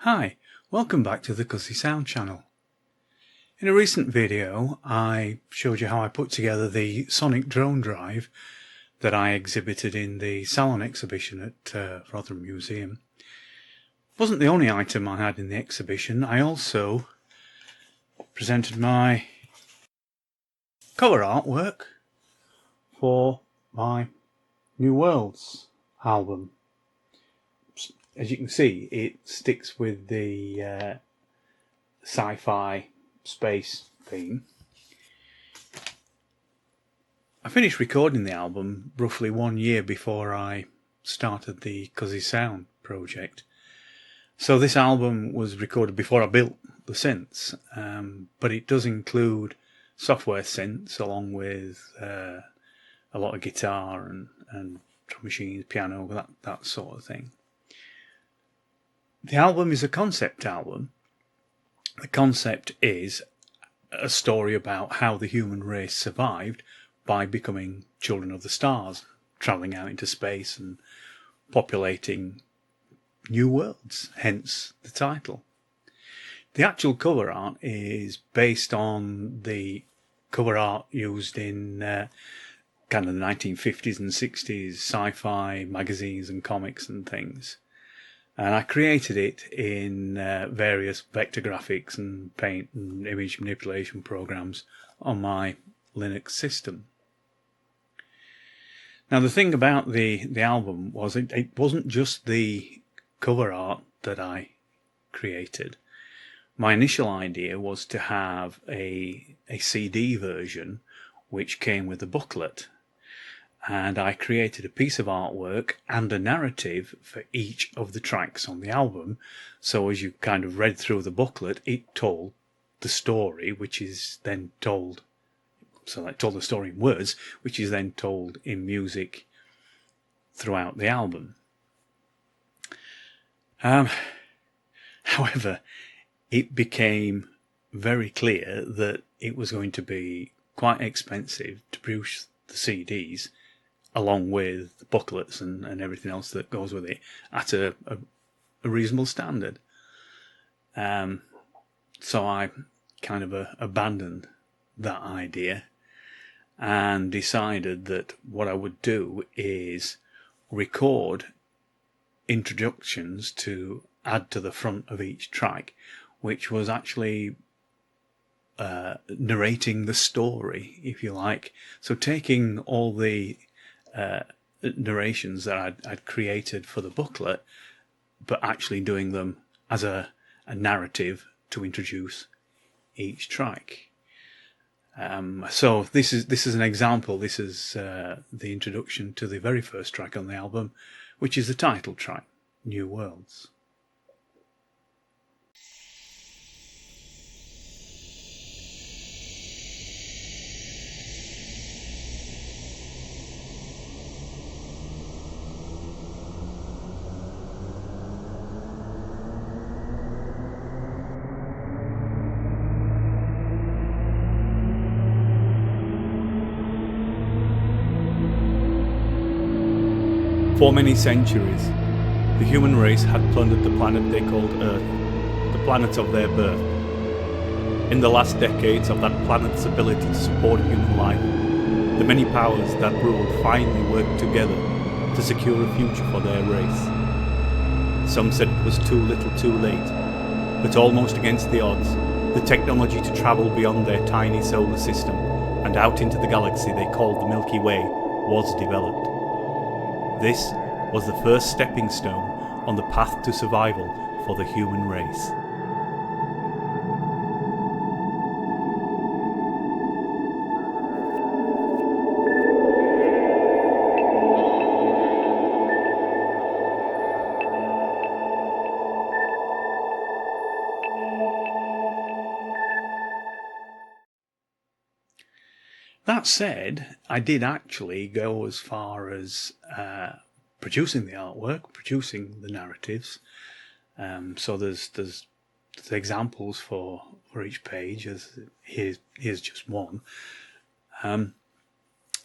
Hi, welcome back to the Cuzzy Sound channel. In a recent video I showed you how I put together the sonic drone drive that I exhibited in the Salon exhibition at Rotherham Museum. It wasn't the only item I had in the exhibition. I also presented my cover artwork for my New Worlds album. As you can see, it sticks with the sci-fi space theme. I finished recording the album roughly 1 year before I started the Cuzzy Sound project. So this album was recorded before I built the synths, but it does include software synths along with a lot of guitar and drum machines, piano, that sort of thing. The album is a concept album. The concept is a story about how the human race survived by becoming children of the stars, travelling out into space and populating new worlds, hence the title. The actual cover art is based on the cover art used in kind of the 1950s and 60s sci-fi magazines and comics and things. And I created it in various vector graphics and paint and image manipulation programs on my Linux system. Now the thing about the album was it wasn't just the cover art that I created. My initial idea was to have a CD version which came with a booklet. And I created a piece of artwork and a narrative for each of the tracks on the album. So as you kind of read through the booklet, it told the story, which is then told. So it told the story in words, which is then told in music throughout the album. However, it became very clear that it was going to be quite expensive to produce the CDs along with the booklets and everything else that goes with it at a reasonable standard. So I kind of abandoned that idea and decided that what I would do is record introductions to add to the front of each track, which was actually narrating the story, if you like. So taking all the narrations that I'd created for the booklet, but actually doing them as a narrative to introduce each track. So this is an example. This is the introduction to the very first track on the album, which is the title track, New Worlds. For many centuries, the human race had plundered the planet they called Earth, the planet of their birth. In the last decades of that planet's ability to support human life, the many powers that ruled finally worked together to secure a future for their race. Some said it was too little too late, but almost against the odds, the technology to travel beyond their tiny solar system and out into the galaxy they called the Milky Way was developed. This was the first stepping stone on the path to survival for the human race. That said, I did actually go as far as producing the artwork, producing the narratives. So there's examples for each page. As here's just one. And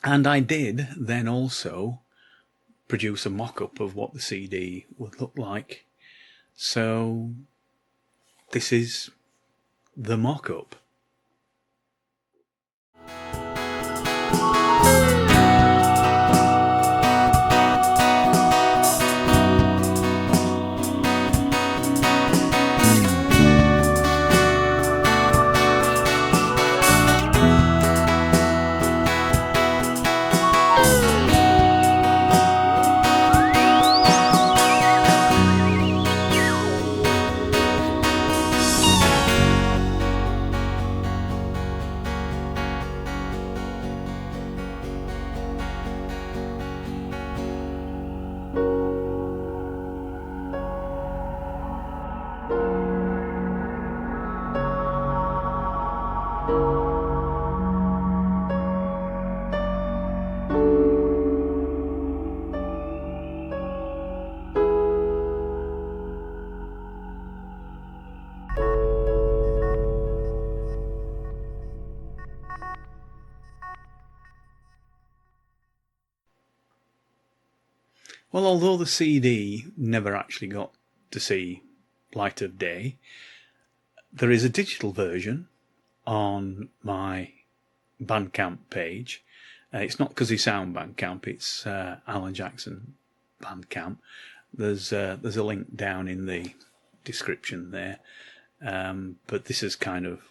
I did then also produce a mock-up of what the CD would look like. So this is the mock-up. Well, although the CD never actually got to see light of day, there is a digital version on my Bandcamp page. It's not Cuzzy Sound Bandcamp, it's Alan Jackson Bandcamp. There's a link down in the description there, but this is kind of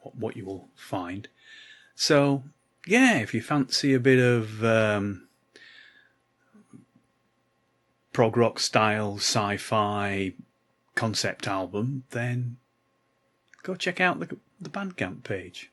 what you will find. So yeah, if you fancy a bit of prog rock style sci-fi concept album, then go check out the Bandcamp page.